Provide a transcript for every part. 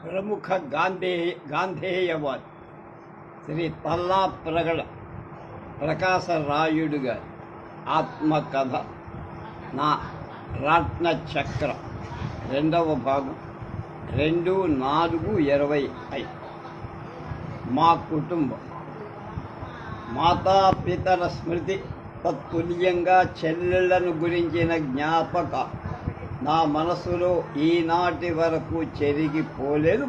ప్రముఖ గాంధేయవాది శ్రీ తల్లా ప్రకాశరాయుడు గారి ఆత్మకథ నా రత్న చక్రం 2వ భాగం 2/4/25. మా కుటుంబం మాతాపితల స్మృతి తత్తుల్యంగా చెల్లెళ్లను గురించిన జ్ఞాపక నా మనసులో ఈనాటి వరకు చెరిగిపోలేదు.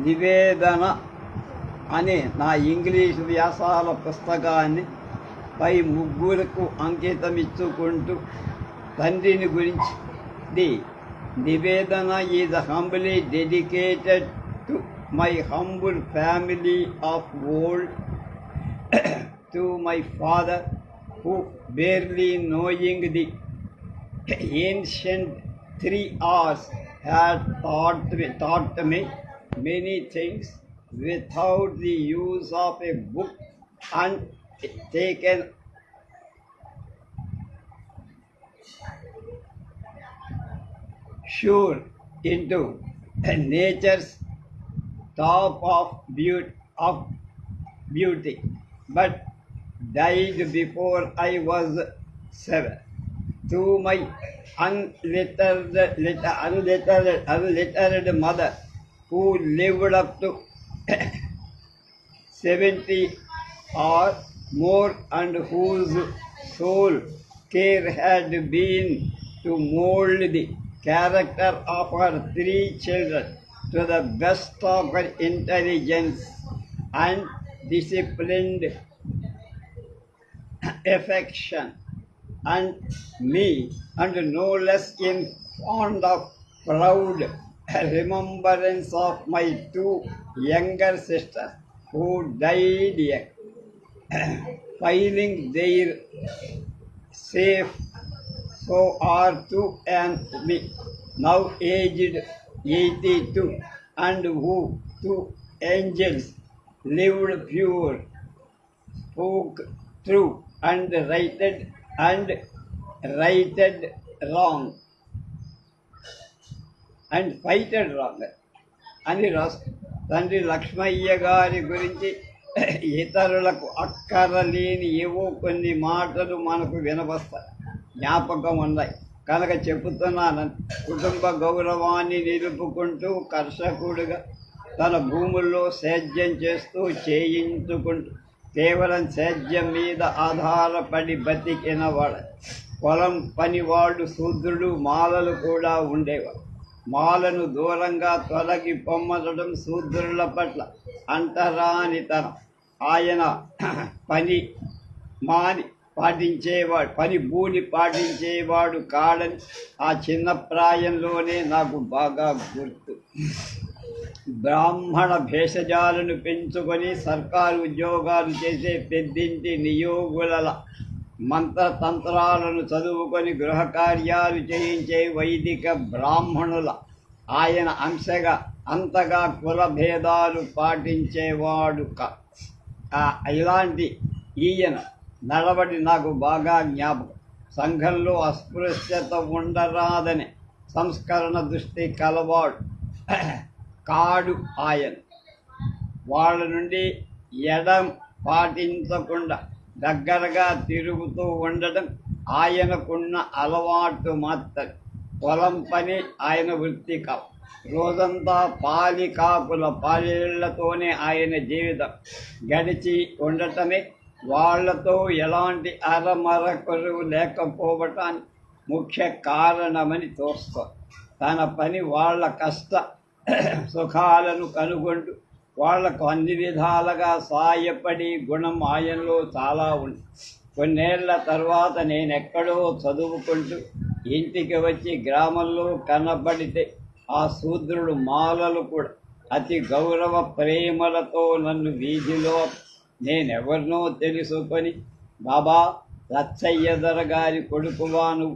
నివేదన అనే నా ఇంగ్లీషు వ్యాసాల పుస్తకాన్ని పై ముగ్గురకు అంకితమిచ్చుకుంటూ తండ్రిని గురించి నివేదన is humbly dedicated to my humble family of old, to my father who barely knowing the ancient 3 R's had taught me many things without the use of a book and taken sure into nature's top of beauty, but died before I was 7. To my unlettered mother, who lived up to 70 or more, and whose sole care had been to mold the character of her 3 children to the best of her intelligence and disciplined affection, and me, and no less in fond of proud remembrance of my 2 younger sisters who died young, filing their safe so are to and me, now aged 82, and who 2 angels lived pure, spoke true, and righted wrong, and fighted wrong అని రాసు. తండ్రి లక్ష్మయ్య గారి గురించి ఇతరులకు అక్కరలేని ఏవో కొన్ని మాటలు మనకు వినవస్తాయి, జ్ఞాపకం ఉన్నాయి కనుక చెబుతున్నాను. కుటుంబ గౌరవాన్ని నిలుపుకుంటూ కర్షకుడుగా తన భూముల్లో సేద్యం చేస్తూ చేయించుకుంటూ కేవలం సేద్యం మీద ఆధారపడి బతికినవాడు. పొలం పనివాళ్ళు శూద్రుడు మాలలు కూడా ఉండేవాడు. మాలను దూరంగా తొలగి పొమ్మటం శూద్రుల పట్ల అంటరానితనం. ఆయన పని భూని పాటించేవాడు కాడని ఆ చిన్న ప్రాయంలోనే నాకు బాగా గుర్తు. బ్రాహ్మణ భేషజాలను పెంచుకొని సర్కారు ఉద్యోగాలు చేసే పెద్దింటి నియోగుల మంత్రతంత్రాలను చదువుకొని గృహ కార్యాలు చేయించే వైదిక బ్రాహ్మణుల ఆయన అంశగా అంతగా కుల భేదాలు పాటించేవాడు ఇలాంటి ఈయన నడవడి నాకు బాగా జ్ఞాపకం. సంఘంలో అస్పృశ్యత ఉండరాదనే సంస్కరణ దృష్టి కలవాడు కాడు ఆయన. వాళ్ళ నుండి ఎడం పాటించకుండా దగ్గరగా తిరుగుతూ ఉండటం ఆయనకున్న అలవాటు మాత్రం. పొలం పని ఆయన వృత్తి కావు. రోజంతా పాలేళ్లతోనే ఆయన జీవితం గడిచి ఉండటమే వాళ్లతో ఎలాంటి అరమరకొరువు లేకపోవటానికి ముఖ్య కారణమని తోస్తుంది. తన పని వాళ్ళ కష్ట సుఖాలను కనుగొంటూ వాళ్లకు అన్ని విధాలుగా సాయపడి గుణం ఆయనలో చాలా ఉంది. కొన్నేళ్ల తర్వాత నేనెక్కడో చదువుకుంటూ ఇంటికి వచ్చి గ్రామంలో కనబడితే ఆ శూద్రుడు మాలలు కూడా అతి గౌరవ ప్రేమలతో నన్ను వీధిలో నేనెవరినో తెలుసుకొని, బాబా లచ్చయ్యదర గారి కొడుకువాను,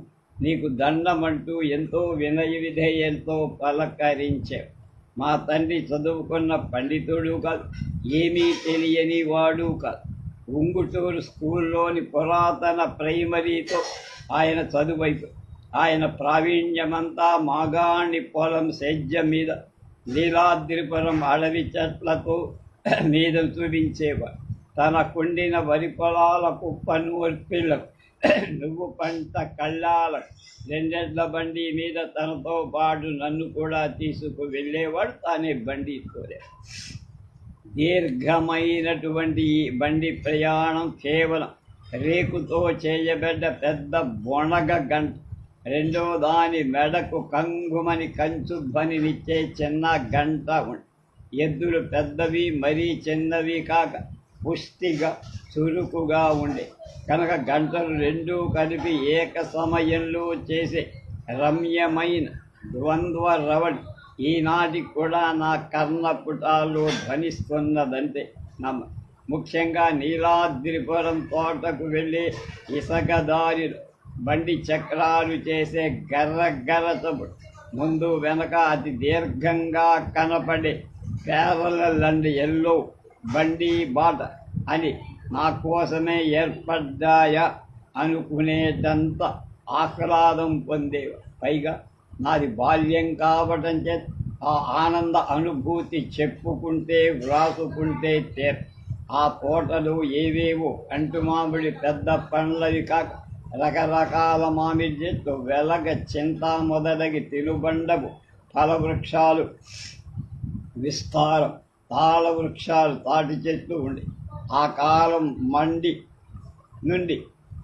నీకు దండమంటూ ఎంతో వినయ విధేయంతో పలకరించావు. మా తండ్రి చదువుకున్న పండితుడు కాదు, ఏమీ తెలియని వాడు కాదు. ఉంగుటూరు స్కూల్లోని పురాతన ప్రైమరీతో ఆయన చదువైపు ఆయన ప్రావీణ్యమంతా మాగాణి పొలం సేద్యం మీద, నీలాద్రిపురం అడవి చెట్లతో మీద చూపించేవాడు. తన కుండిన వరి పొలాలకు పన్నుర్పిళ్లకు నువ్వు పంట కళ్ళాలకు రెండెడ్ల బండి మీద తనతో పాటు నన్ను కూడా తీసుకు వెళ్ళేవాడు. తానే బండి కోరే. దీర్ఘమైనటువంటి ఈ బండి ప్రయాణం కేవలం రేకుతో చేయబడ్డ పెద్ద బొణగ గంట, రెండో దాని మెడకు కంగుమని కంచు ధ్వనినిచ్చే చిన్న గంట ఉంది. ఎద్దులు పెద్దవి మరీ చిన్నవి కాక పుష్టిగా చురుకుగా ఉండే కనుక గంటలు రెండూ కలిపి ఏక సమయంలో చేసే రమ్యమైన ద్వంద్వ రవడి ఈనాటికి కూడా నా కర్ణపుటాల్లో ధ్వనిస్తున్నదంటే నమ్మ. ముఖ్యంగా నీలాద్రిపురం తోటకు వెళ్ళే ఇసుక దారిలో బండి చక్రాలు చేసే గర్రగర్రతప్పుడు ముందు వెనక అతి దీర్ఘంగా కనపడే ప్యారలల్ అండ్ ఎల్లో బండి బాట అని నా కోసమే ఏర్పడ్డాయా అనుకునేటంత ఆహ్లాదం పొందేవా. పైగా నాది బాల్యం కావటం చేత ఆ ఆనంద అనుభూతి చెప్పుకుంటే వ్రాసుకుంటే ఆ తోటలు ఏవేవో అంటుమామిడి పెద్ద పండ్లవి కాక రకరకాల మామిడి చెట్లు, వెలగ, చింత మొదలగి తినుబండపు ఫలవృక్షాలు విస్తారం, తాళ వృక్షాలు, తాటి చెట్లు ఉండి ఆ కాలం మండి నుండి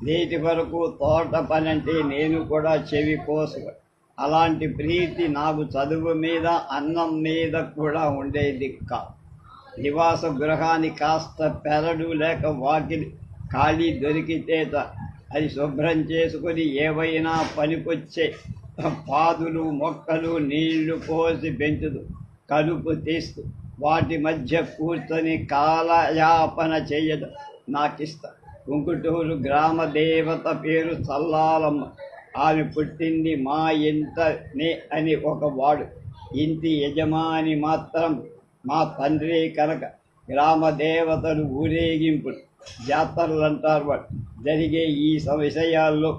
నేటి వరకు తోట పని అంటే నేను కూడా చెవి కోసుకు. అలాంటి ప్రీతి నాకు చదువు మీద అన్నం మీద కూడా ఉండేది కాదు. నివాస గృహాన్ని కాస్త పెరడు లేక వాకిలి ఖాళీ దొరికితే అది శుభ్రం చేసుకొని ఏవైనా పనికొచ్చే పాదులు మొక్కలు నీళ్లు పోసి పెంచుతూ కలుపు తీస్తూ వాటి మధ్య కూర్చొని కాలయాపన చేయడం నాకిష్టం. కుంకుటూరు గ్రామ దేవత పేరు చల్లాలమ్మ. ఆమె పుట్టింది మా ఇంటనే అని ఒక వాడు. ఇంటి యజమాని మాత్రం మా తండ్రి కనుక గ్రామ దేవతలు ఊరేగింపులు జాతరలు అంటారు. వాడు జరిగే ఈ విషయాల్లో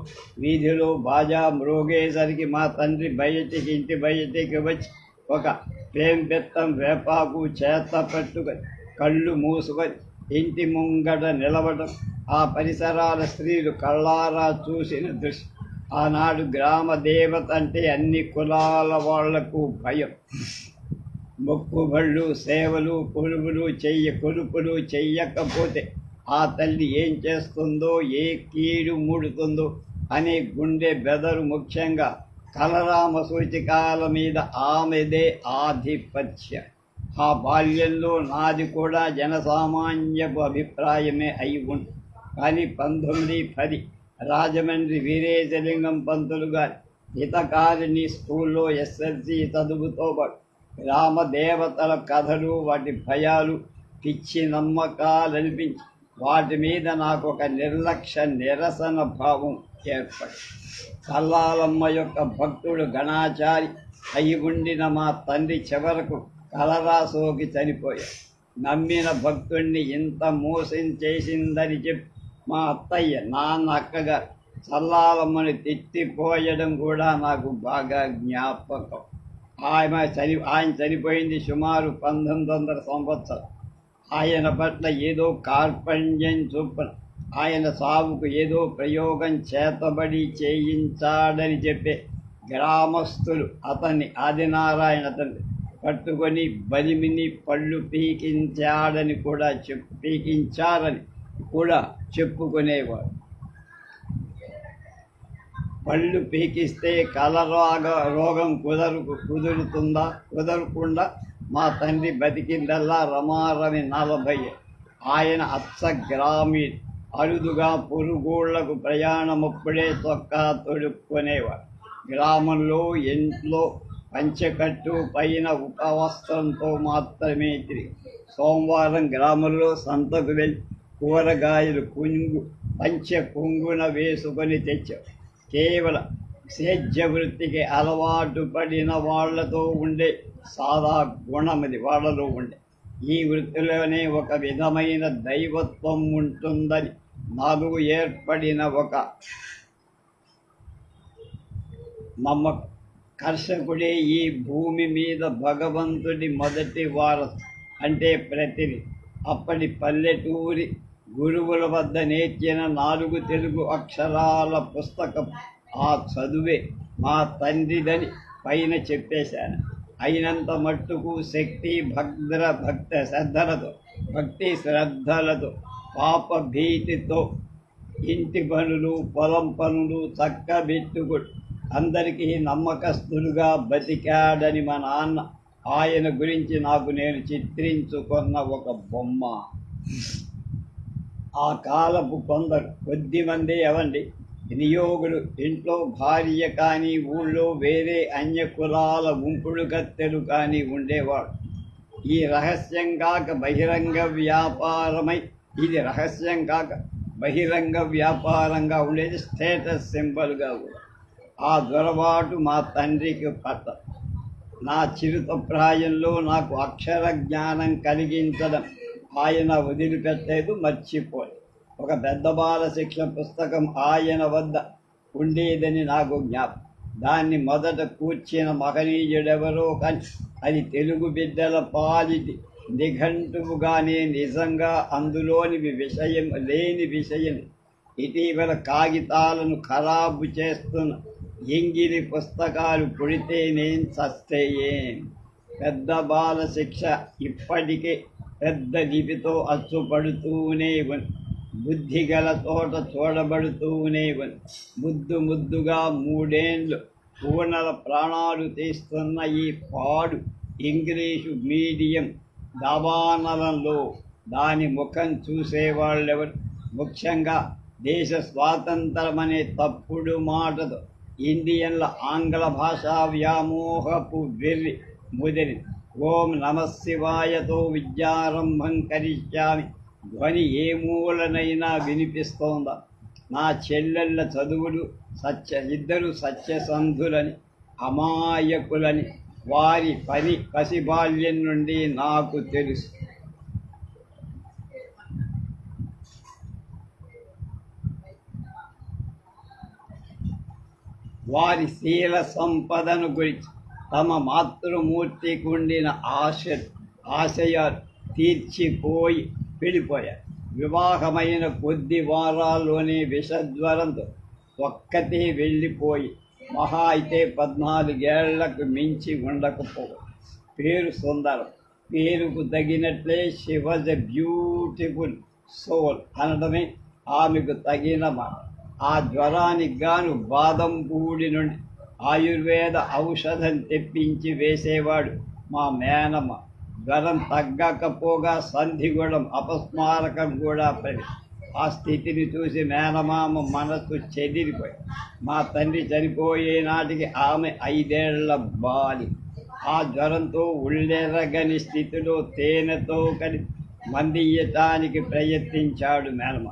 వీధిలో బాజా మ్రోగేసరికి మా తండ్రి ఇంటి బయటికి వచ్చి ఒక పేంపెత్తం వేపాకు చేత పట్టుకొని కళ్ళు మూసుకొని ఇంటి ముంగట నిలవడం ఆ పరిసరాల స్త్రీలు కళ్ళారా చూసిన దృశ్యం. ఆనాడు గ్రామ దేవత అంటే అన్ని కులాల వాళ్లకు భయం. మొక్కుబళ్ళు, సేవలు, కొలుపులు చెయ్యకపోతే ఆ తల్లి ఏం చేస్తుందో, ఏ కీడు మూడుతుందో అనే గుండె బెదరు. ముఖ్యంగా కలరామ సూచికాల మీద ఆమెదే ఆధిపత్యం. ఆ బాల్యంలో నాది కూడా జనసామాన్యపు అభిప్రాయమే అయి ఉంటుంది. కానీ 1910 రాజమండ్రి వీరేశలింగం పంతులు గారి హితకారిణి స్కూల్లో ఎస్ఎల్సి చదువుతో పాటు గ్రామ దేవతల కథలు, వాటి భయాలు, పిచ్చి నమ్మకాలనిపించి వాటి మీద నాకు ఒక నిర్లక్ష్య నిరసన భావం ఏర్పడి చల్లాలమ్మ యొక్క భక్తుడు గణాచారి అయి ఉండిన మా తండ్రి చివరకు కలరా సోకి చనిపోయాడు. నమ్మిన భక్తుణ్ణి ఇంత మోసం చేసిందని చెప్పి మా అత్తయ్య, నాన్న, అక్కగారు చల్లాలమ్మని తిట్టిపోయడం కూడా నాకు బాగా జ్ఞాపకం. ఆయన చనిపోయింది సుమారు 1900 సంవత్సరం. ఆయన పట్ల ఏదో కార్పణ్యం చొప్పున ఆయన సావుకు ఏదో ప్రయోగం చేతబడి చేయించాడని చెప్పే గ్రామస్తులు అతన్ని ఆదినారాయణ తండ్రి పట్టుకొని బలిమిని పళ్ళు పీకించారని కూడా చెప్పుకునేవాడు. పళ్ళు పీకిస్తే రోగం కుదరకుండా మా తండ్రి బతికిందల్లా రమారమి 40. ఆయన అచ్చ గ్రామీణ. అరుదుగా పురుగోళ్లకు ప్రయాణమప్పుడే చొక్కా తొడుక్కునేవాడు. గ్రామంలో ఇంట్లో పంచెకట్టు పైన ఉపవస్త్రంతో మాత్రమే తిరిగి సోమవారం గ్రామంలో సంతకు వెళ్ళి కూరగాయలు పంచె కొంగున వేసుకొని తెచ్చావు. కేవలం సేద్య వృత్తికి అలవాటు పడిన వాళ్లతో ఉండే సాదా గుణమది వాళ్ళలో ఉండే. ఈ వృత్తిలోనే ఒక విధమైన దైవత్వం ఉంటుందని నాకు ఏర్పడిన ఒక నమ్మకం. కర్షకుడే ఈ భూమి మీద భగవంతుడి మొదటి వారసు అంటే ప్రతినిధి. అప్పటి పల్లెటూరి గురువుల వద్ద నేర్చిన 4 తెలుగు అక్షరాల పుస్తకం ఆ చదువే మా తండ్రిదని పైన చెప్పేశాను. అయినంత మట్టుకు భక్తి శ్రద్ధలతో పాప భీతితో ఇంటి పనులు పొలం పనులు చక్కబెట్టుకుడు అందరికీ నమ్మకస్తులుగా బతికాడని మా నాన్న ఆయన గురించి నాకు నేను చిత్రించుకున్న ఒక బొమ్మ. ఆ కాలపు కొందరు కొద్దిమంది అవండి నియోగులు ఇంట్లో భార్య కానీ ఊళ్ళో వేరే అన్య కులాల ఉంపుడు గత్తెలు కానీ ఉండేవాడు. ఈ రహస్యం కాక బహిరంగ వ్యాపారంగా ఉండేది స్టేటస్ సింబల్గా కూడా. ఆ దొరబాటు మా తండ్రికి పట్ట. నా చిరుత ప్రాయంలో నాకు అక్షర జ్ఞానం కలిగించడం ఆయన వదిలిపెట్టలేదు, మర్చిపోలేదు. ఒక పెద్ద బాల శిక్ష పుస్తకం ఆయన వద్ద ఉండేదని నాకు జ్ఞాపకం. దాన్ని మొదట కూర్చిన మహనీయుడెవరో కానీ అది తెలుగు బిడ్డల పాలిటి నిఘంటువుగానే నిజంగా అందులోని లేని విషయం. ఇటీవల కాగితాలను ఖరాబు చేస్తున్న ఎంగిలి పుస్తకాలు పుడితేనేం చస్తే ఏం. పెద్ద బాల శిక్ష ఇప్పటికే పెద్ద లిపితో అచ్చుపడుతూనే ఉంది. బుద్ధిగల చోట చూడబడుతూనే ఉంది. ముద్దుగా 3 ఏళ్ళు పూర్ణల ప్రాణాలు తీస్తున్న ఈ పాడు ఇంగ్లీషు మీడియం దవానలంలో దాని ముఖం చూసేవాళ్ళెవరు? ముఖ్యంగా దేశ స్వాతంత్రం అనే తప్పుడు మాటతో ఇండియన్ల ఆంగ్ల భాషా వ్యామోహపు వెర్రి ముదిరి. ఓం నమశివాయతో విద్యారంభం కరిష్యామి ధ్వని ఏ మూలనైనా వినిపిస్తోందా? నా చెల్లెళ్ళ చదువులు ఇద్దరు సత్యసంధులని అమాయకులని వారి పని పసిబాల్యం నుండి నాకు తెలుసు. వారి శీల సంపదను గురించి తమ మాతృమూర్తికి ఉండిన ఆశయాలు తీర్చిపోయి వెళ్ళిపోయారు. వివాహమైన కొద్ది వారాల్లోనే విషజ్వరంతో ఒక్కతే వెళ్ళిపోయి మహా అయితే 14 ఏళ్లకు మించి ఉండకపోవు. పేరు సుందరం. పేరుకు తగినట్లే she was a beautiful soul అనడమే ఆమెకు తగిన మాట. ఆ జ్వరానికి గాను బాదంపూడి నుండి ఆయుర్వేద ఔషధం తెప్పించి వేసేవాడు మా మేనమ్మ. జ్వరం తగ్గకపోగా సంధిగూడం అపస్మారకం కూడా పడి. ఆ స్థితిని చూసి మేనమామ మనసు చెదిరిపోయి. మా తండ్రి చనిపోయే నాటికి ఆమె 5 ఏళ్ల బాలి. ఆ జ్వరంతో ఉళ్ళెరగని స్థితిలో తేనెతో కలిపి మందియ్యటానికి ప్రయత్నించాడు మేనమ్మ.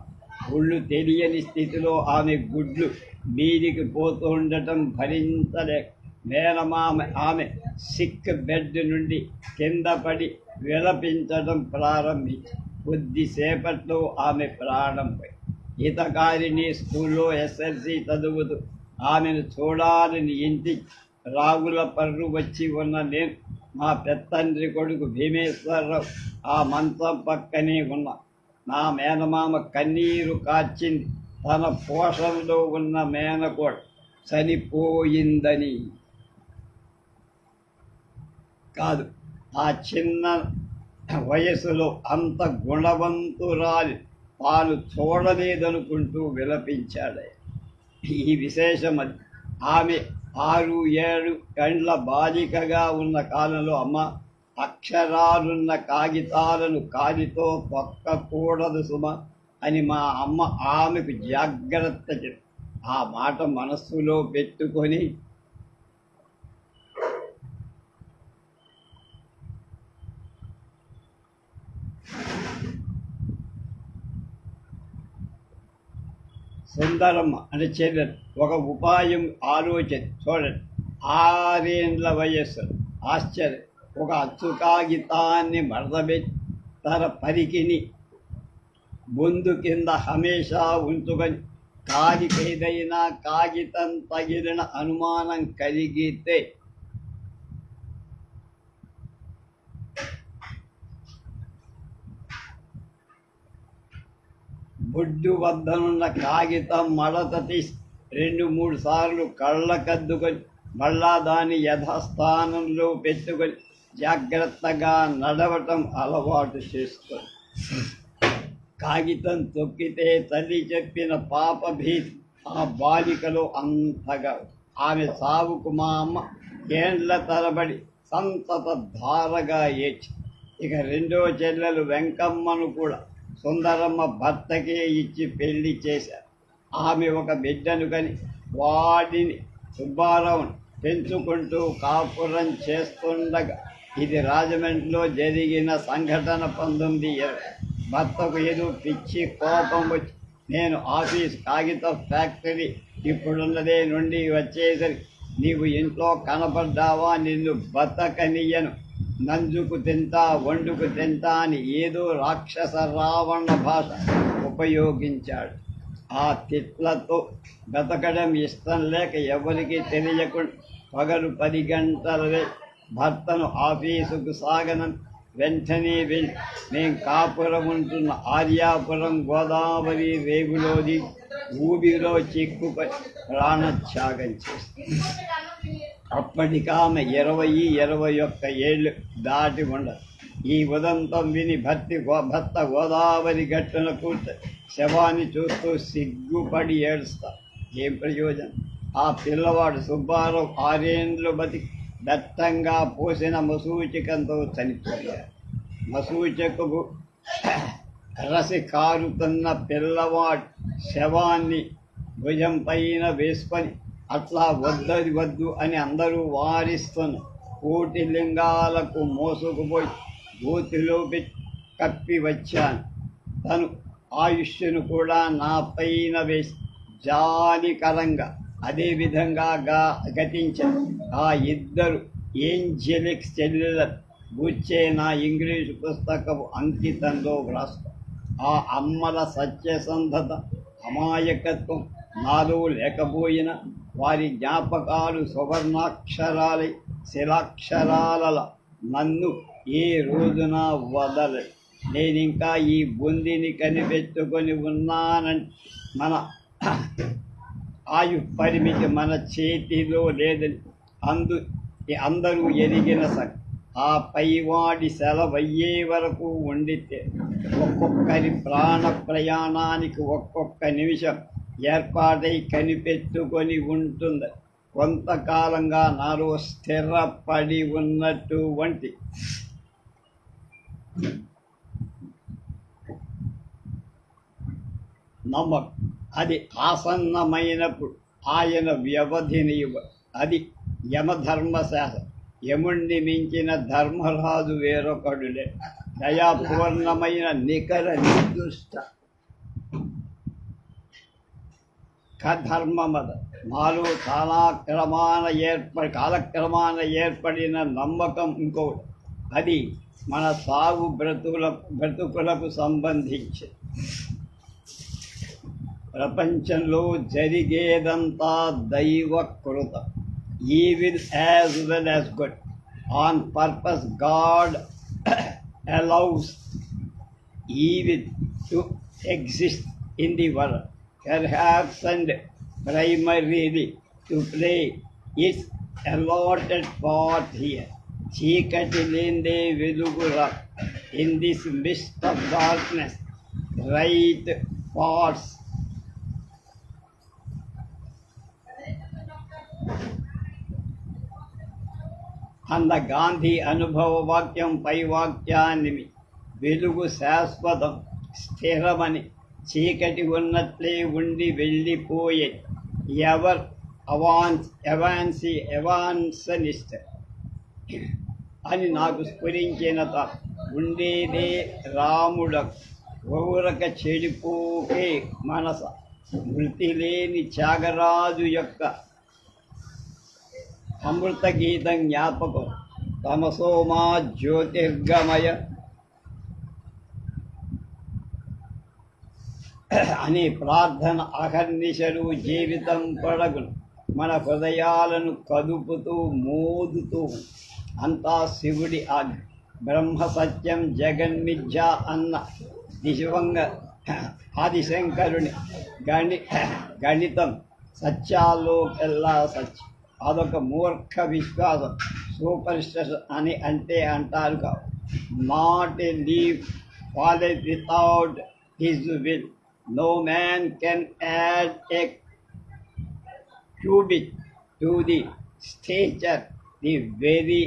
ఒళ్ళు తెలియని స్థితిలో ఆమె గుడ్లు మీదికి పోతుండటం భరించలేక మేనమామ ఆమె సిక్ బెడ్ నుండి కింద పడి విలపించడం ప్రారంభించి కొద్దిసేపట్లో ఆమె ప్రాణం పోయి. ఈతకారిని స్కూల్లో SLC చదువుతూ ఆమెను చూడాలని ఇంటి రాగుల పర్రు వచ్చి ఉన్న నేను మా పెత్తండ్రి కొడుకు భీమేశ్వరరావు ఆ మంచం పక్కనే ఉన్నా. నా మేనమామ కన్నీరు కార్చింది. తన పోషణలో ఉన్న మేనకోడ చనిపోయిందని కాదు, ఆ చిన్న వయసులో అంత గుణవంతురాలి తాను చూడలేదనుకుంటూ విలపించాడు. ఈ విశేషం అది. ఆమె 6-7 ఏళ్ల బాలికగా ఉన్న కాలంలో అమ్మ అక్షరాలున్న కాగితాలను కాలితో తొక్కకూడదు సుమ అని మా అమ్మ ఆమెకు జాగ్రత్త చెప్పి ఆ మాట మనస్సులో పెట్టుకొని సుందరమ్మ అని చెల్లెలు ఒక ఉపాయం ఆలోచన చూడండి. 6 ఏళ్ల వయస్సు ఆశ్చర్యం. ఒక అచ్చు కాగితాన్ని మడతబెట్టి తన పరికిని బొందు కింద హమేషా ఉంచుకొని కాలికేదైనా కాగితం తగిలిన అనుమానం కలిగితే బొడ్డు వద్దనున్న కాగితం మడత తీసి 2-3 సార్లు కళ్ళకద్దుకొని మళ్ళా దాన్ని యథాస్థానంలో పెట్టుకొని జాగ్రత్తగా నడవటం అలవాటు చేసుకొని కాగితం తొక్కితే తల్లి చెప్పిన పాప భీతి ఆ బాలికలో అంతగా. ఆమె సావుకు మా అమ్మ ఏండ్ల తరబడి సంతత ధారగా ఏడ్చి ఇక రెండో చెల్లెలు వెంకమ్మను కూడా సుందరమ్మ భర్తకే ఇచ్చి పెళ్లి చేశారు. ఆమె ఒక బిడ్డను కని వాడిని సుబ్బారావుని పెంచుకుంటూ కాపురం చేస్తుండగా ఇది రాజమండ్రిలో జరిగిన సంఘటన. 1920 భర్తకు ఏదో పిచ్చి కోపం వచ్చి నేను ఆఫీస్ కాగిత ఫ్యాక్టరీ ఇప్పుడున్నదే నుండి వచ్చేసరికి నీవు ఇంట్లో కనపడ్డావా, నిన్ను బతకనియను, నంజుకు తింటా వండుకు తింటా అని ఏదో రాక్షస రావణ భాష ఉపయోగించాడు. ఆ తిట్లతో బతకడం ఇష్టం లేక ఎవరికి తెలియకుండా పగలు 10 గంటలవే భర్తను ఆఫీసుకు సాగనని వెంటనే వెళ్ళి మేం కాపురం ఉంటున్న ఆర్యాపురం గోదావరి రేవులోది ఊబిలో చిక్కుపై ప్రాణత్యాగం చేసి అప్పటికామె 20-21 ఏళ్ళు దాటి ఉండదు. ఈ ఉదంతం విని భర్త గోదావరి గట్టున కూర్చొని శవాన్ని చూస్తూ సిగ్గుపడి ఏడుస్తా. ఏం ప్రయోజనం? ఆ పిల్లవాడు సుబ్బారావు 6 ఏండ్లు బతికి దట్టంగా పోసిన మసూచికంతో చనిపోయాడు. మసూచకు రసి కారుతున్న పిల్లవాడు శవాన్ని భుజం పైన వేసుకొని అట్లా వద్దది వద్దు అని అందరూ వారిస్తున్న కోటి లింగాలకు మోసుకుపోయి గోతిలో కప్పి వచ్చాను. తను ఆయుష్ను కూడా నా పైన వేసి జాలికరంగా అదేవిధంగా గతించాను. ఆ ఇద్దరు ఏంజెలిక్ చెల్లెల గూర్చే నా ఇంగ్లీషు పుస్తకం అంకితంలో వ్రాస్తా. ఆ అమ్మల సత్యసంధత అమాయకత్వం నాలో లేకపోయినా వారి జ్ఞాపకాలు సువర్ణాక్షరాలై శిలాక్షరాల నన్ను ఏ రోజున వదలే. నేనింకా ఈ బొందిని కనిపెట్టుకొని ఉన్నానంటే మన ఆయు పరిమితి మన చేతిలో లేదని అందరూ ఎరిగిన సంగతి. ఆ పైవాడి సెలవయ్యే వరకు ఉండితే ఒక్కొక్కరి ప్రాణ ప్రయాణానికి ఒక్కొక్క నిమిషం ఏర్పాటై కనిపెట్టుకొని ఉంటుంది. కొంతకాలంగా నాలో స్థిరపడి ఉన్నటువంటి నమ్మకం అది ఆసన్నమైనప్పుడు ఆయన వ్యవధిని అది యమధర్మశాస్త్రం. యముణ్ణి మించిన ధర్మరాజు వేరొకడులే. దయాపూర్ణమైన నికర నిర్దుష్ట ధర్మమద నాలో కాలక్రమాన ఏర్పడిన నమ్మకం ఇంకోటి. అది మన సాగు బ్రతుకులకు సంబంధించి. ప్రపంచంలో జరిగేదంతా దైవకృతం. Evil as well as good. On purpose, God allows evil to exist in the world, perhaps and primarily to play its allotted part here. చీకటి లేందే వెలుగురా. In this mist of darkness, bright parts అన్న గాంధీ అనుభవ వాక్యం పై వాక్యాన్ని వెలుగు శాశ్వతం స్థిరమని చీకటి ఉన్నట్లే ఉండి వెళ్ళిపోయే ఎవర్ ఎవాన్సనిస్ట్ అని నాకు స్ఫురించిన ఉండేదే రాముడకు ఊరక చెడిపోకే మనస. మృతి లేని త్యాగరాజు యొక్క అమృత గీతం జ్ఞాపకం. తమసోమా జ్యోతిర్గమయ అని ప్రార్థన అహర్నిశలు జీవితం పొడగును మన హృదయాలను కదుపుతూ మోదుతూ అంతా శివుడి ఆజ్ఞ. బ్రహ్మ సత్యం జగన్మిథ్య అన్న దిశవంగ ఆదిశంకరుని గణితం సత్యాల్లోకెల్లా సత్యం. అదొక మూర్ఖ విశ్వాసం, సూపర్ స్టిషన్ అని అంటారు కావు. Not a leaf falleth without his will. No man can add a cubit to the stature. The very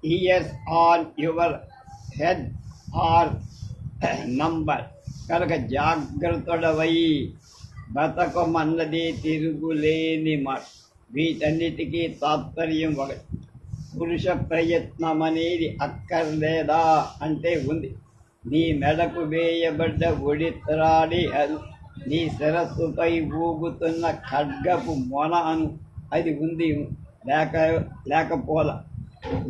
hairs on your head are numbered. కనుక జాగ్రత్తడవై బతకమన్నది తిరుగులేని మాట. వీటన్నిటికీ తాత్పర్యం ఒకటి. పురుష ప్రయత్నం అనేది అక్కర్లేదా అంటే ఉంది. నీ మెడకు వేయబడ్డ ఒడిత్రాడి అను, నీ శిరస్సుపై ఊగుతున్న ఖడ్గపు మొన అను, అది ఉంది లేకపోల.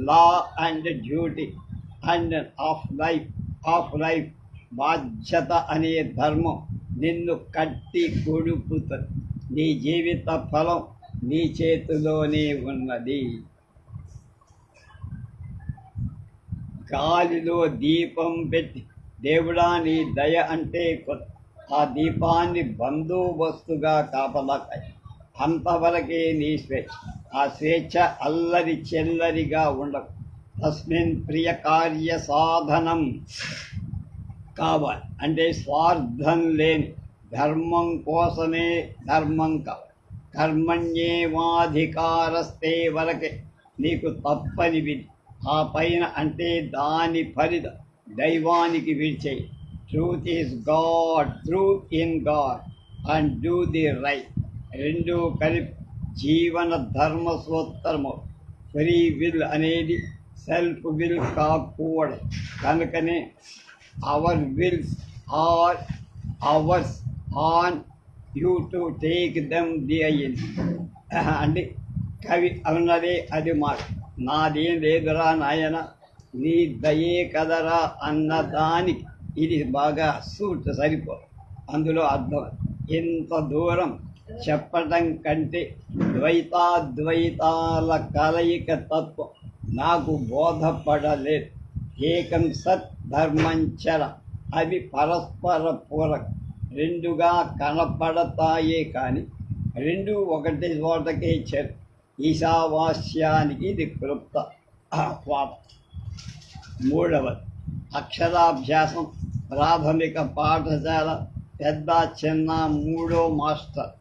Law and duty and of life బాధ్యత అనే ధర్మం నిన్ను కట్టి కొడుపుతుంది. నీ జీవిత ఫలం నీ చేతిలోనే ఉన్నది. గాలిలో దీపం పెట్టి దేవుడా నీ దయ అంటే ఆ దీపాన్ని బందోబస్తుగా కాపలాకాయ. అంతవరకే నీ స్వేచ్ఛ. ఆ స్వేచ్ఛ అల్లరి చెల్లరిగా ఉండదు. తస్మిన్ ప్రియ కార్య సాధనం కావాలి అంటే స్వార్థం లేని ధర్మం కోసమే ధర్మం కావాలి. కర్మణ్యేవాధికారస్తే వరకే నీకు తప్పని విధి. ఆ పైన అంటే దాని ఫలితం దైవానికి విడిచేయి. Truth in God and do the right. రెండూ కలిపి జీవన ధర్మ సూత్రము. ఫ్రీ విల్ అనేది సెల్ఫ్ విల్ కాకూడదు. కనుకనే our wills are ours on you to take them the అయ్యింది అంటే కవి అన్నదే అది మాట. నాదేం లేదురా నాయన నీ దయే కదరా అన్నదానికి ఇది బాగా సరిపో. అందులో అర్థం ఇంత దూరం చెప్పటం కంటే ద్వైతాద్వైతాల కలయిక తత్వం నాకు బోధపడలేదు. ఏకం సత్ ధర్మంచర అవి పరస్పర పూరక రెండుగా కనపడతాయే కానీ రెండు ఒకటి చోటకే చేరు. ఈశావాస్యానికి ఇది క్లుప్త ఆహ్వానం. మూడవది అక్షరాభ్యాసం. ప్రాథమిక పాఠశాల పెద్ద చిన్న మూడో మాస్టర్.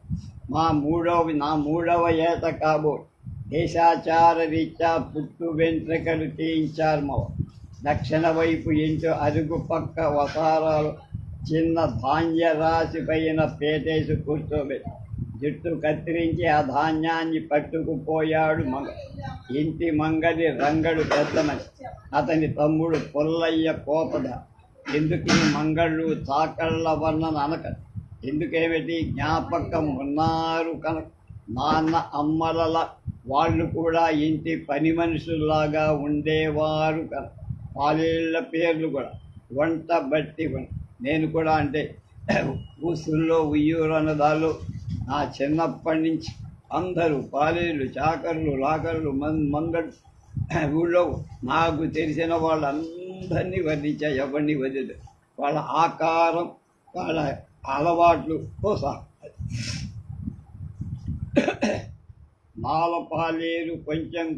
నా మూడవ ఏట కాబోలు. దేశాచార రీత్యా పుట్టు వెంట్రుకలు తీయించారు మావ. దక్షిణ వైపు ఇంటూ అరుగు పక్క వసారాలు చిన్న ధాన్య రాశి పైన పేటేసి కూర్చోబెట్టి జుట్టు కత్తిరించి ఆ ధాన్యాన్ని పట్టుకుపోయాడు మంగ. ఇంటి మంగడి రంగడు పెద్దమని, అతని తమ్ముడు పుల్లయ్య కోపద. ఎందుకు ఈ మంగళ్ళు చాకళ్ళ వర్ణన అనక, ఎందుకేమిటి జ్ఞాపకం ఉన్నారు కనుక. నాన్న అమ్మల వాళ్ళు కూడా ఇంటి పని మనుషుల్లాగా ఉండేవారు కనుక పాలేళ్ళ పేర్లు కూడా వంట బట్టి నేను కూడా అంటే ఊసుల్లో ఉయ్యూరన్నదాలు నా చిన్నప్పటి నుంచి అందరూ పాలేళ్ళు చాకర్లు లాకర్లు మంగళ్ళు ఊళ్ళో నాకు తెలిసిన వాళ్ళందరినీ వర్ణించా. ఎవరిని వదిలేదు. వాళ్ళ ఆకారం వాళ్ళ అలవాట్లు సహా. మాలపాలేరు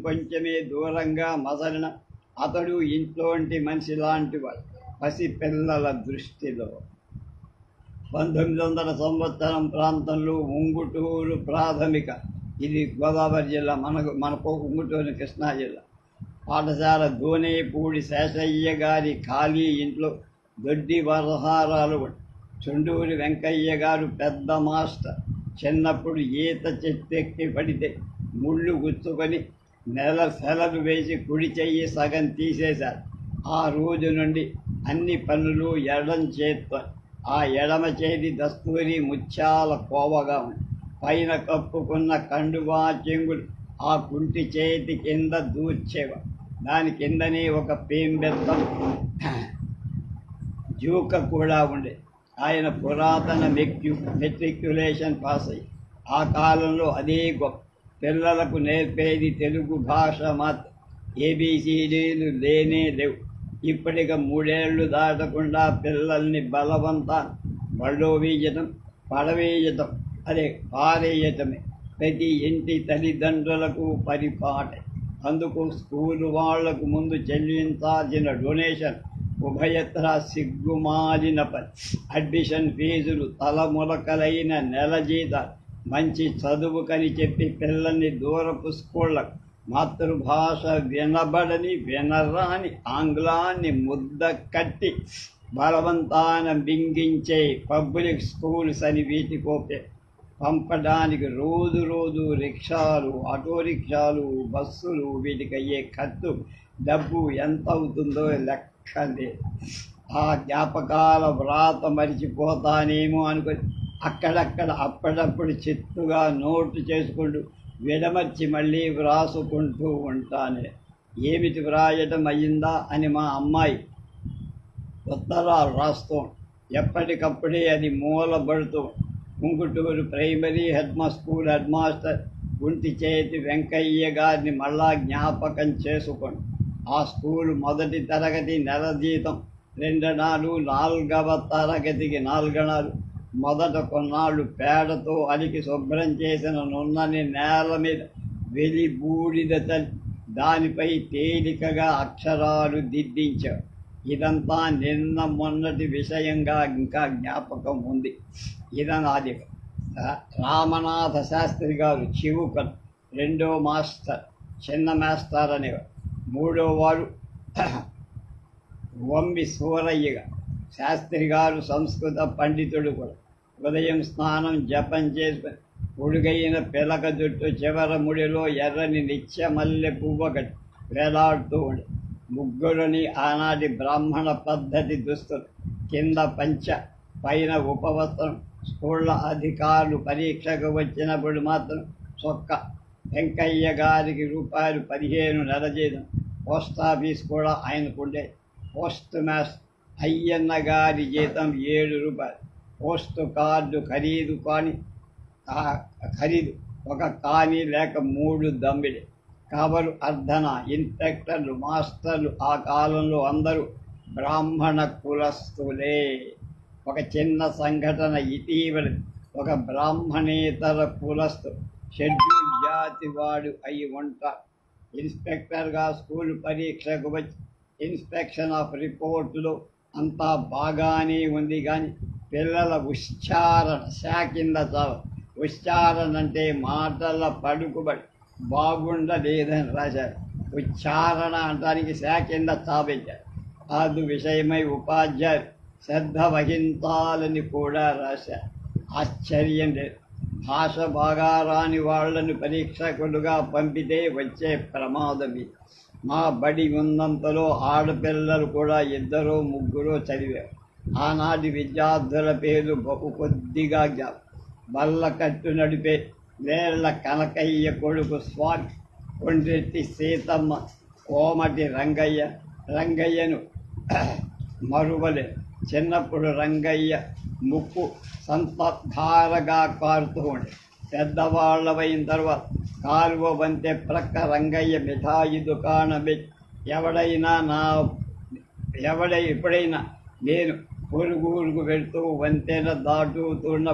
కొంచెమే దూరంగా మసలిన అతడు ఇంట్లోంటి మనిషి లాంటి వాడు పసిపిల్లల దృష్టిలో. 1900 సంవత్సరం ప్రాంతంలో ఉంగుటూరు ప్రాథమిక, ఇది గోదావరి జిల్లా, మనకు ఉంగుటూరు కృష్ణా జిల్లా పాఠశాల. దోనేపూడి శేషయ్య గారి ఖాళీ ఇంట్లో దొడ్డి వరహారాలు. చుండూరి వెంకయ్య గారు పెద్ద మాస్టర్. చిన్నప్పుడు ఈత చెట్టెక్కి పడితే ముళ్ళు గుచ్చుకొని సెలవు వేసి కుడి చెయ్యి సగం తీసేశారు. ఆ రోజు నుండి అన్ని పనులు ఎడం చేత్తో. ఆ ఎడమ చేతి దస్తూరి ముత్యాల కోవగా ఉంది. పైన కప్పుకున్న కండువా చెంగులు ఆ కుంటి చేతి కింద దూర్చేవా. దాని కిందనే ఒక పేంబెత్తం జూక కూడా ఉండే. ఆయన పురాతన మెట్రిక్యులేషన్ పాస్ అయ్యి ఆ కాలంలో అదే గొప్ప. పిల్లలకు నేర్పేది తెలుగు భాష మాత్రం. ఏబిసిడీలు లేనే లేవు. ఇప్పటిక 3 ఏళ్ళు దాటకుండా పిల్లల్ని బలవంతా బళ్ళో వేయటం, పడవేయటం, అదే పారేయటమే ప్రతి ఇంటి తల్లిదండ్రులకు పరిపాటే. అందుకు స్కూలు వాళ్లకు ముందు చెల్లించాల్సిన డొనేషన్ ఉభయత్రా సిగ్గుమాలిన పని. అడ్మిషన్ ఫీజులు, తలములకలైన నెల జీతాలు, మంచి చదువు కని చెప్పి పిల్లల్ని దూరపు స్కూళ్ళకు, మాతృభాష వినరాని ఆంగ్లాన్ని ముద్ద కట్టి బలవంతాన బింగించే పబ్లిక్ స్కూల్స్ అని వీటికోపే పంపడానికి రోజు రిక్షాలు, ఆటో రిక్షాలు, బస్సులు, వీటికి అయ్యే ఖర్చు డబ్బు ఎంత అవుతుందో లెక్క లేదు. ఆ జ్ఞాపకాల వ్రాత మరిచిపోతానేమో అనుకొని అక్కడక్కడ అప్పుడప్పుడు చిత్తుగా నోటు చేసుకుంటూ విడమర్చి మళ్ళీ వ్రాసుకుంటూ ఉంటానే. ఏమిటి వ్రాయటం అయ్యిందా అని మా అమ్మాయి ఉత్తరాలు రాస్తూ ఎప్పటికప్పుడే అది మూలబడుతూ. Ungutur primary school head master Gunti Chethi Venkayya గారిని మళ్ళా జ్ఞాపకం చేసుకోండి. ఆ స్కూలు మొదటి తరగతి నెల జీతం 2 అణాలు, 4వ తరగతికి 4 అణాలు. మొదట కొన్నాళ్ళు పేడతో అలికి శుభ్రం చేసిన నున్నని నేల మీద వెలి బూడిద తల్లి దానిపై తేలికగా అక్షరాలు దిద్దించాడు. ఇదంతా నిన్న మొన్నటి విషయంగా ఇంకా జ్ఞాపకం ఉంది. ఇదనాది రామనాథ శాస్త్రి గారు చివుకన్, 2వ మాస్టర్ చిన్న మాస్టర్ అనేవారు. 3వ వారు వంబి సూరయ్యగా. శాస్త్రి గారు సంస్కృత పండితుడు కూడా. ఉదయం స్నానం జపం చేసుకుని పొడుగైన పిలక జుట్టు చివర ముడిలో ఎర్రని నిత్యమల్లె పువ్వు ఒకటి వేలాడుతూ ఉండి. ముగ్గురుని ఆనాటి బ్రాహ్మణ పద్ధతి దుస్తులు, కింద పంచ, పైన ఉపవస్త్రం. స్కూళ్ళ అధికారులు పరీక్షకు వచ్చినప్పుడు మాత్రం చొక్క. వెంకయ్య గారికి ₹15 నెల జీతం. పోస్టాఫీస్ కూడా ఆయనకుండే. పోస్ట్ మాస్టర్ అయ్యన్న గారి జీతం ₹7. పోస్టు కార్డు ఖరీదు ఒక కాని లేక 3 దమ్మిడి. కవరు అర్ధన. ఇన్స్పెక్టర్లు, మాస్టర్లు ఆ కాలంలో అందరూ బ్రాహ్మణ కులస్తులే. ఒక చిన్న సంఘటన ఇటీవల. ఒక బ్రాహ్మణేతర కులస్తు షెడ్యూల్ జాతి వాడు అయి ఉంటాడు. ఇన్స్పెక్టర్గా స్కూల్ పరీక్షకు వచ్చి ఇన్స్పెక్షన్ ఆఫ్ రిపోర్టులో అంతా బాగానే ఉంది, కానీ పిల్లల ఉచ్చారణ శాకింద చావు. ఉచ్చారణ అంటే మాటల పడుకుబడి బాగుండలేదని రాశారు. ఉచ్చారణ అంటానికి శాకింద చాబెట్టారు. అది విషయమై ఉపాధ్యాయులు శ్రద్ధ వహించాలని కూడా రాశారు. ఆశ్చర్యం లేదు. భాష బాగా రాని వాళ్లను పరీక్షకులుగా పంపితే వచ్చే ప్రమాదం ఇది. మా బడి ఉన్నంతలో ఆడపిల్లలు కూడా 2 3 చదివారు. ఆనాటి విద్యార్థుల పేరు బహు కొద్దిగా జ్ఞాపకం. బల్ల కట్టు నడిపే వేళ్ల కనకయ్య కొడుకు స్వామి, కొండ్రెట్టి సీతమ్మ, కోమటి రంగయ్యను మరువలే. చిన్నప్పుడు రంగయ్య ముక్కు సంతధారగా కారుతూ ఉండే. పెద్దవాళ్ళమైన తర్వాత కాలువ వంతె ప్రక్క రంగయ్య మిఠాయి దుకాణం పెట్టి ఎప్పుడైనా నేను పొరుగురుకు వెళ్తూ వంతెన దాటుతున్న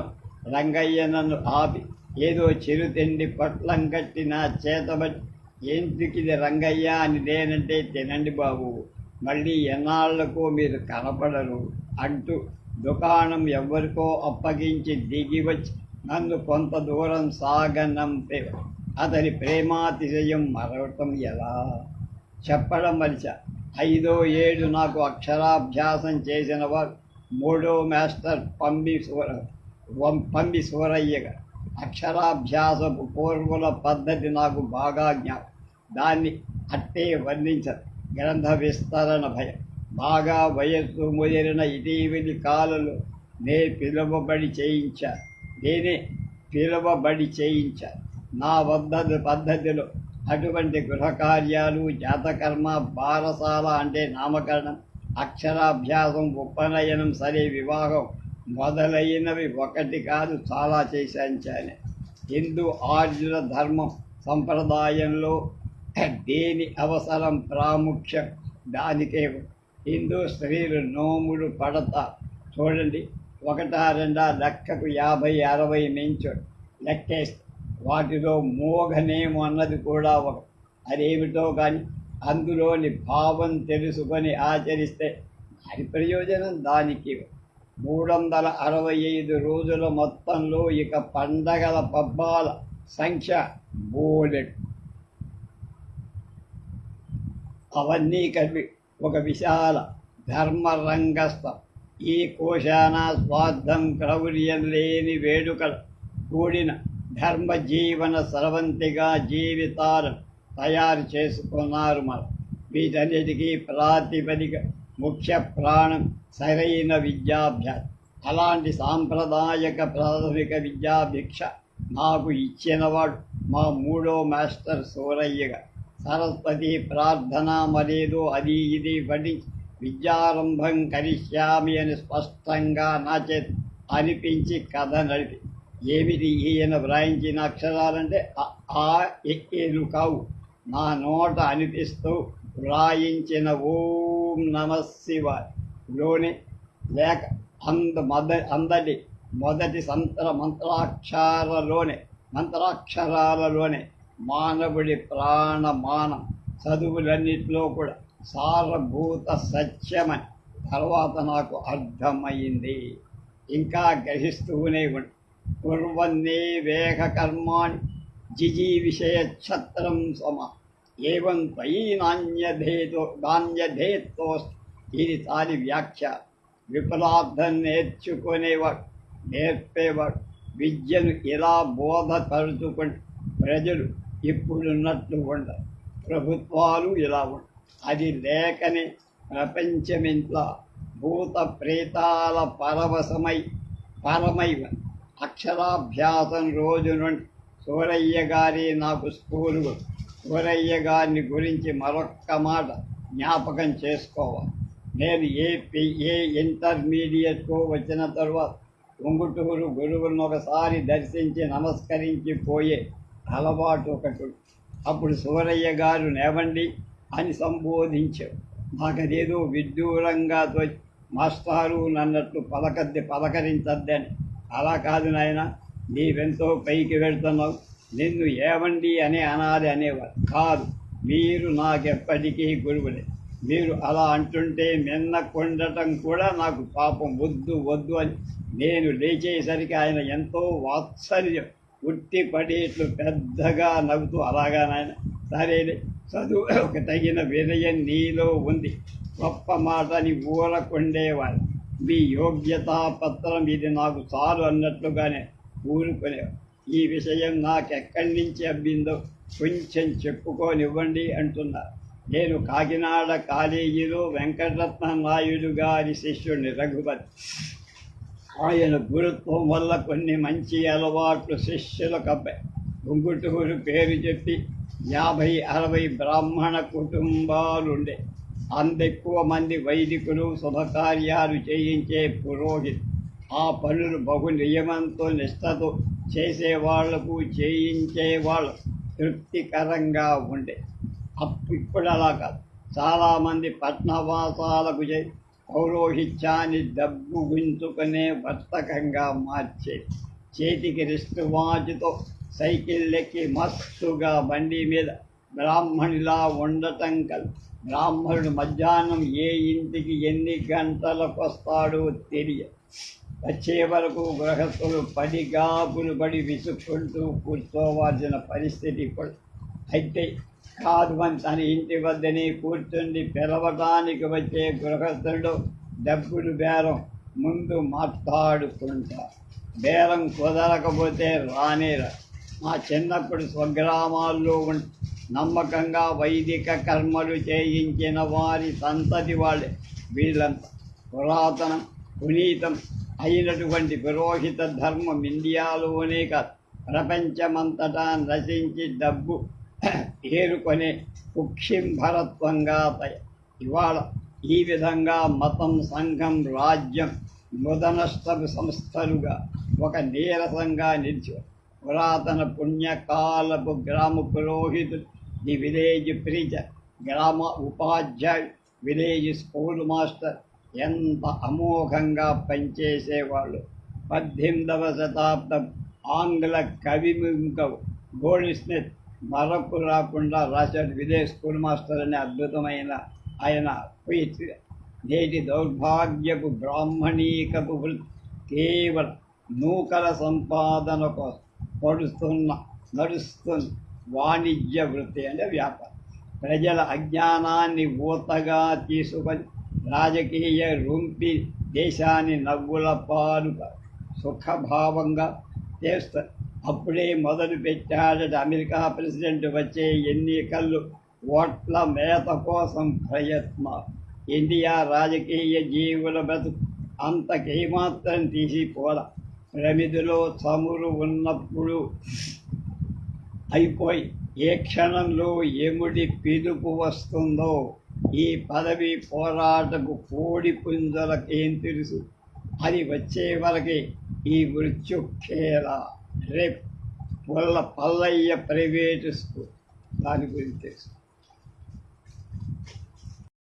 రంగయ్య నన్ను ఆపి ఏదో చిరుతిండి పొట్లం కట్టి నా చేతబట్టి, ఏంటికిది రంగయ్య అని నేనంటే, తినండి బాబు, మళ్ళీ ఎన్నాళ్లకో మీరు కనపడరు అంటూ దుకాణం ఎవరికో అప్పగించి దిగి వచ్చి నన్ను కొంత దూరం సాగనంపే. అతని ప్రేమాతిశయం మరవటం ఎలా చెప్పడం మరిచా. 5వ ఏడు నాకు అక్షరాభ్యాసం చేసిన వారు 3వ మాస్టర్ పంబి సూరయ్యగా. అక్షరాభ్యాసపు పూర్వుల పద్ధతి నాకు బాగా జ్ఞాపకం. దాన్ని అట్టే వర్ణించరు. గ్రంథ విస్తరణ భయం. బాగా వయస్సు ముదిరిన ఇటీవలి కాలంలో నేనే పిలువబడి చేయించాను. నా పద్ధతిలో అటువంటి గృహకార్యాలు, జాతకర్మ, బారసాల అంటే నామకరణం, అక్షరాభ్యాసం, ఉపనయనం, సరే వివాహం మొదలైనవి ఒకటి కాదు, చాలా చేశాను. హిందూ ఆర్యుల ధర్మం సంప్రదాయంలో దేని అవసరం ప్రాముఖ్యం దానికే. హిందూ స్త్రీలు నోములు పడతారు. చూడండి, ఒకటా రెండా లెక్కకు 50, 60 మించు లెక్కేస్తే వాటిలో మోగనేమో అన్నది కూడా ఒక. అదేమిటో కానీ అందులోని భావం తెలుసుకొని ఆచరిస్తే దాని ప్రయోజనం దానికి. 365 రోజుల మొత్తంలో ఇక పండగల పబ్బాల సంఖ్య బోలెడు. అవన్నీ కలిపి ఒక విశాల ధర్మరంగస్థం. ఈ కోశాన స్వార్థం క్రౌర్యం లేని వేడుకలు కూడిన ధర్మజీవన స్రవంతిగా జీవితాలను తయారు చేసుకున్నారు. మనం వీటన్నిటికీ ప్రాతిపదిక ముఖ్య ప్రాణం సరైన విద్యాభ్యాసం. అలాంటి సాంప్రదాయక ప్రాథమిక విద్యాభిక్ష నాకు ఇచ్చినవాడు మా 3వ మాస్టర్ సూరయ్యగా. సరస్వతి ప్రార్థన మరేదో అది ఇది పఠించి విద్యారంభం కరిష్యామి అని స్పష్టంగా నా చేతి అనిపించి కథ నడిపి, ఏమిటి ఈయన వ్రాయించిన అక్షరాలంటే ఆ ఎక్కేలు కావు, నా నోట అనిపిస్తూ వ్రాయించిన ఓం నమ శివాయలోనే లేక అందరి మొదటి మంత్రాక్షరాలలోనే మానవుడి ప్రాణమానం చదువులన్నిటిలో కూడా సారభూత సత్యమని తర్వాత నాకు అర్థమైంది. ఇంకా గ్రహిస్తూనే ఉండి కుర్వన్నే వేగ కర్మాణి జిజీవిషయఛత్రం సమ ఏవం త్వయి నాణ్యధేతో. ఇది దాని వ్యాఖ్య. విఫలార్థం నేర్పేవాడు విద్యను ఇలా బోధపరుచుకుని ప్రజలు ఇప్పుడున్నట్లు ఉండరు, ప్రభుత్వాలు ఇలా ఉండవు. అది లేకనే ప్రపంచమింట్లా భూత ప్రేతాల పరమై అక్షరాభ్యాసం రోజు నుండి సూరయ్య గారి నాకు స్కూలు. సూరయ్య గారిని గురించి మరొక్క మాట జ్ఞాపకం చేసుకోవాలి. నేను ఏ ఇంటర్మీడియట్కు వచ్చిన తర్వాత ఉంగుటూరు గురువులను ఒకసారి దర్శించి నమస్కరించి పోయే అలవాటు ఒకటి. అప్పుడు సూరయ్య గారు నేవండి అని సంబోధించారు. నాకదేదో విడ్డూరంగా తోచి మాస్టారు నన్నట్లు పలకరించద్దని. అలా కాదు నాయన, నీవెంతో పైకి వెళ్తున్నావు, నిన్ను ఏవండి అని అనాలి అనేవారు కాదు. మీరు నాకెప్పటికీ గురువులే. మీరు అలా అంటుంటే మిన్నకొండటం కూడా నాకు పాపం వద్దు అని నేను లేచేసరికి ఆయన ఎంతో వాత్సల్యం ఉట్టిపడేట్లు పెద్దగా నవ్వుతూ, అలాగా నాయన, సరేలే, చదువు ఒక తగిన వినయం నీలో ఉంది, గొప్ప మాటని ఊరకుండేవారు. మీ యోగ్యతా పత్రం ఇది నాకు చాలు అన్నట్లుగానే ఊరుకునేవారు. ఈ విషయం నాకెక్కడి నుంచి అబ్బిందో కొంచెం చెప్పుకోనివ్వండి అంటున్నారు. నేను కాకినాడ కాలేజీలో వెంకటరత్న నాయుడు గారి శిష్యుడిని రఘుపతి. ఆయన గురుత్వం వల్ల కొన్ని మంచి అలవాట్లు శిష్యులకు అబ్బాయి. ఉంగుటూరు పేరు చెప్పి 50-60 బ్రాహ్మణ కుటుంబాలుండే. అందెక్కువ మంది వైదికులు, శుభకార్యాలు చేయించే పురోహితు. ఆ పనులు బహు నియమంతో నిష్ఠతో చేసేవాళ్లకు చేయించేవాళ్ళు తృప్తికరంగా ఉండే. ఇప్పుడు అలా కాదు. చాలామంది పట్నవాసాలకు చేసి పౌరోహిత్యాన్ని డబ్బు గుంచుకునే వర్తకంగా మార్చే. చేతికి రిస్ట్ వాచ్తో సైకిల్ ఎక్కి మస్తుగా బండి మీద బ్రాహ్మణిలా ఉండటం కల. బ్రాహ్మణుడు మధ్యాహ్నం ఏ ఇంటికి ఎన్ని గంటలకు వస్తాడో తెలియదు. వచ్చే వరకు గృహస్థులు 10 గాపులు పడి విసుక్కుంటూ కూర్చోవాల్సిన పరిస్థితి ఇప్పుడు. అయితే కాదు అని తన ఇంటి వద్దనే కూర్చుండి పిలవటానికి వచ్చే గృహస్థుడు డబ్బులు బేరం ముందు మాట్లాడుకుంటారు. బేరం కుదరకపోతే రానేరా. మా చిన్నప్పుడు స్వగ్రామాల్లో నమ్మకంగా వైదిక కర్మలు చేయించిన వారి సంతతి వాళ్ళే వీళ్ళంతా. పురాతనం పునీతం అయినటువంటి పురోహిత ధర్మం ఇండియాలోనే కాదు ప్రపంచమంతటా నశించి డబ్బు ఏరుకొనే కుక్షింభరత్వంగా ఇవాళ ఈ విధంగా మతం, సంఘం, రాజ్యం ముదనష్టపు సంస్థలుగా ఒక నీరసంగా నిలిచి పురాతన పుణ్యకాలపు గ్రామ పురోహితుడు, ది విలేజ్ ప్రీచర్, గ్రామ ఉపాధ్యాయుడు, విలేజ్ స్కూల్ మాస్టర్ ఎంత అమోఘంగా పనిచేసేవాళ్ళు. 18వ శతాబ్దం ఆంగ్ల కవిముంకవు గోల్డ్ స్మిత్ మరపు రాకుండా రాశాడు విలేజ్ స్కూల్ మాస్టర్ అనే అద్భుతమైన ఆయన పోయిట్రీ. నేటి దౌర్భాగ్యపు బ్రాహ్మణీకపు వృత్తి కేవలం నూకల సంపాదన కోసం నడుస్తున్న వాణిజ్య వృత్తి అంటే వ్యాపారం. ప్రజల అజ్ఞానాన్ని ఊతగా తీసుకొని రాజకీయ రొంపి దేశాన్ని నవ్వుల పాలుగా సుఖభావంగా చేస్తారు. అప్పుడే మొదలు పెట్టాడట అమెరికా ప్రెసిడెంట్ వచ్చే ఎన్నికలు ఓట్ల మేత కోసం ప్రయత్నాలు. ఇండియా రాజకీయ జీవుల బతుకు అంతకేమాత్రం తీసిపోల. ప్రమిదిలో చమురు ఉన్నప్పుడు అయిపోయి ఏ క్షణంలో ఎముడి పిలుపు వస్తుందో ఈ పదవి పోరాటపు కోడి పుంజలకేం తెలుసు. అది వచ్చే వరకే ఈ మృత్యుఖేళ. రేపు పల్లయ్య ప్రైవేటు స్కూల్ దాని గురించి తెలుసు.